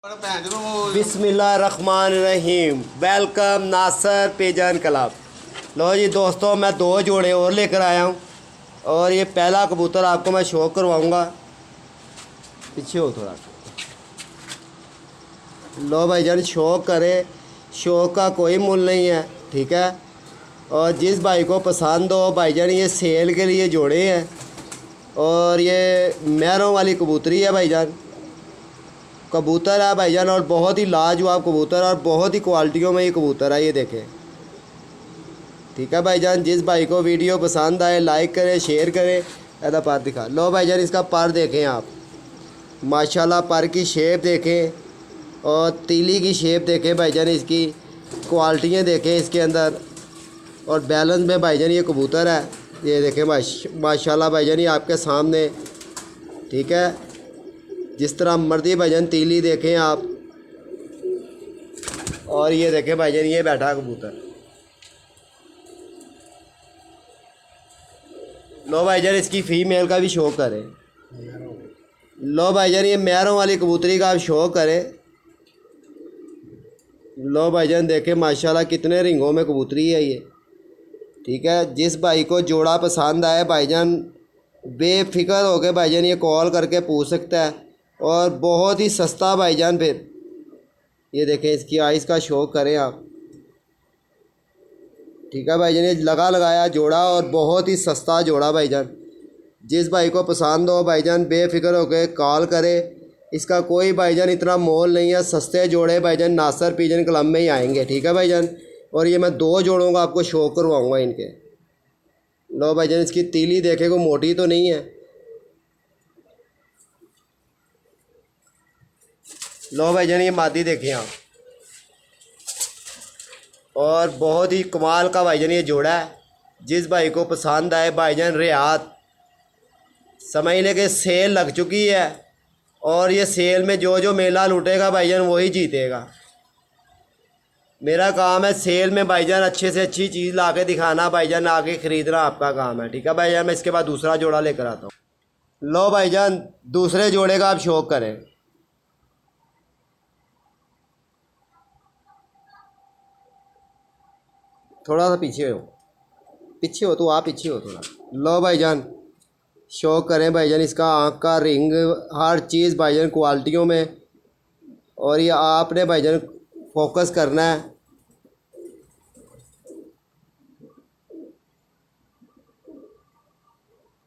बिस्मिल्लाहिर्रहमानिर्रहीम। वेलकम नासर pigeon club. लो जी दोस्तों, मैं दो जोड़े और लेकर आया हूँ और ये पहला कबूतर आपको मैं शौक करवाऊँगा। पीछे हो थोड़ा। लो भाईजान, शौक करे, शौक का कोई मूल नहीं है, ठीक है। और जिस भाई को पसंद हो भाईजान, ये सेल के लिए जोड़े हैं और ये मेहरों वाली कबूतरी है भाईजान। कबूतर है भाईजान और बहुत ही लाजवाब कबूतर और बहुत ही क्वालिटियों में ये कबूतर है, ये देखें, ठीक है भाईजान। जिस भाई को वीडियो पसंद आए लाइक करें, शेयर करें। ऐसा पर दिखा लो भाईजान, इसका पर देखें आप, माशाल्लाह पर की शेप देखें और तीली की शेप देखें भाईजान, इसकी क्वालिटियाँ देखें इसके अंदर। और बैलेंस में भाईजान ये कबूतर है, ये देखें माशाल्लाह भाईजान, ये आपके सामने, ठीक है। जिस तरह मर्दी भाईजान तीली देखें आप। और ये देखें भाईजान, ये बैठा कबूतर। लो भाईजान, इसकी फीमेल का भी शौक करें। लो भाईजान, ये मेहरों वाली कबूतरी का आप शौक करें। लो भाईजान देखें माशाल्लाह कितने रिंगों में कबूतरी है ये, ठीक है। जिस भाई को जोड़ा पसंद आए भाईजान, बेफिक्र हो के भाईजान ये कॉल करके पूछ सकता है और बहुत ही सस्ता भाईजान। फिर ये देखें, इसकी आइस का शौक करें आप, ठीक है भाईजान। ये लगा लगाया जोड़ा और बहुत ही सस्ता जोड़ा भाईजान। जिस भाई को पसंद हो भाईजान, बेफिक्र हो के कॉल करे। इसका कोई भाईजान इतना मोल नहीं है, सस्ते जोड़े भाईजान नासर पिजन क्लब में ही आएंगे, ठीक है भाईजान। और ये मैं दो जोड़ों का आपको शौक करवाऊँगा इनके। लो भाईजान, इसकी तीली देखे को मोटी तो नहीं है। लो भाईजान, ये मादी देखें आप, और बहुत ही कमाल का भाईजान ये जोड़ा है। जिस भाई को पसंद आए भाईजान, रियात समझ ले के सेल लग चुकी है और ये सेल में जो जो मेला लूटेगा भाईजान वही जीतेगा। मेरा काम है सेल में भाईजान अच्छे से अच्छी चीज़ ला के दिखाना भाईजान, आके ख़रीदना आपका काम है, ठीक है भाईजान। मैं इसके बाद दूसरा जोड़ा लेकर आता हूँ। लो भाईजान, दूसरे जोड़े का आप शौक करें। थोड़ा सा पीछे हो, पीछे हो तो आप पीछे हो थोड़ा। लो भाईजान, शौक करें भाईजान, इसका आँख का रिंग हर चीज़ भाईजान क्वालिटियों में। और ये आपने भाईजान फोकस करना है।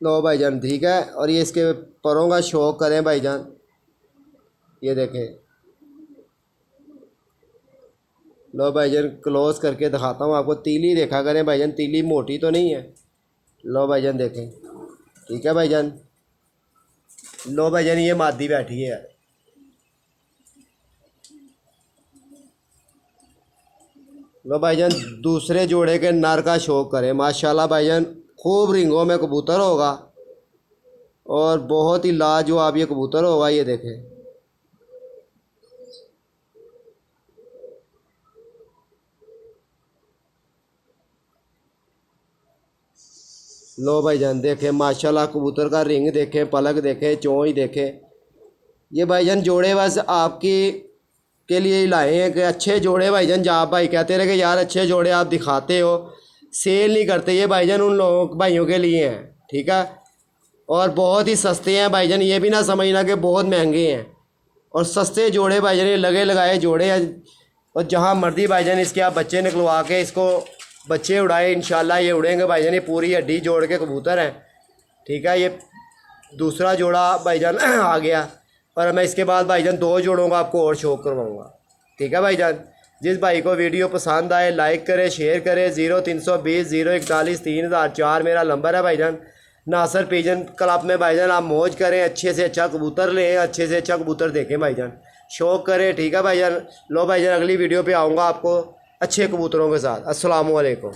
लो भाईजान, ठीक है। और ये इसके परों का शौक करें भाईजान, ये देखें। लो भाईजान, क्लोज करके दिखाता हूँ आपको। तीली देखा करें भाईजान, तीली मोटी तो नहीं है। लो भाईजान देखें, ठीक है भाईजान। लो भाईजान, ये मादी बैठी है। लो भाईजान, दूसरे जोड़े के नर का शौक करें। माशाल्लाह भाईजान, खूब रिंगों में कबूतर होगा और बहुत ही लाजवाब ये कबूतर होगा, ये देखें। लो भाईजान देखें माशाल्लाह, कबूतर का रिंग देखें, पलक देखें, चोंच देखें। ये भाईजान जोड़े बस आपकी के लिए ही लाए हैं कि अच्छे जोड़े भाईजान। जब आप भाई कहते रहे कि यार अच्छे जोड़े आप दिखाते हो, सेल नहीं करते, ये भाईजान उन लोगों भाइयों के लिए हैं, ठीक है। और बहुत ही सस्ते हैं भाईजान, ये भी ना समझना कि बहुत महंगे हैं। और सस्ते जोड़े भाईजान, ये लगे लगाए जोड़े हैं। और जहाँ मर्जी भाईजान इसके आप बच्चे निकलवा के इसको बच्चे उड़ाए, इंशाल्लाह ये उड़ेंगे भाईजान। ये पूरी हड्डी जोड़ के कबूतर हैं, ठीक है। ये दूसरा जोड़ा भाईजान आ गया, पर मैं इसके बाद भाईजान दो जोड़ों का आपको और शौक करवाऊँगा, ठीक है भाईजान। जिस भाई को वीडियो पसंद आए लाइक करें, शेयर करें। 0320 041 3004 मेरा नंबर है भाईजान। नासर पिजन क्लब में भाईजान आप मौज करें, अच्छे से अच्छा कबूतर लें, अच्छे से अच्छा कबूतर देखें भाईजान, शौक करें, ठीक है भाईजान। लो भाईजान, अगली वीडियो पे आऊँगा आपको अच्छे कबूतरों के साथ। अस्सलाम वालेकुम।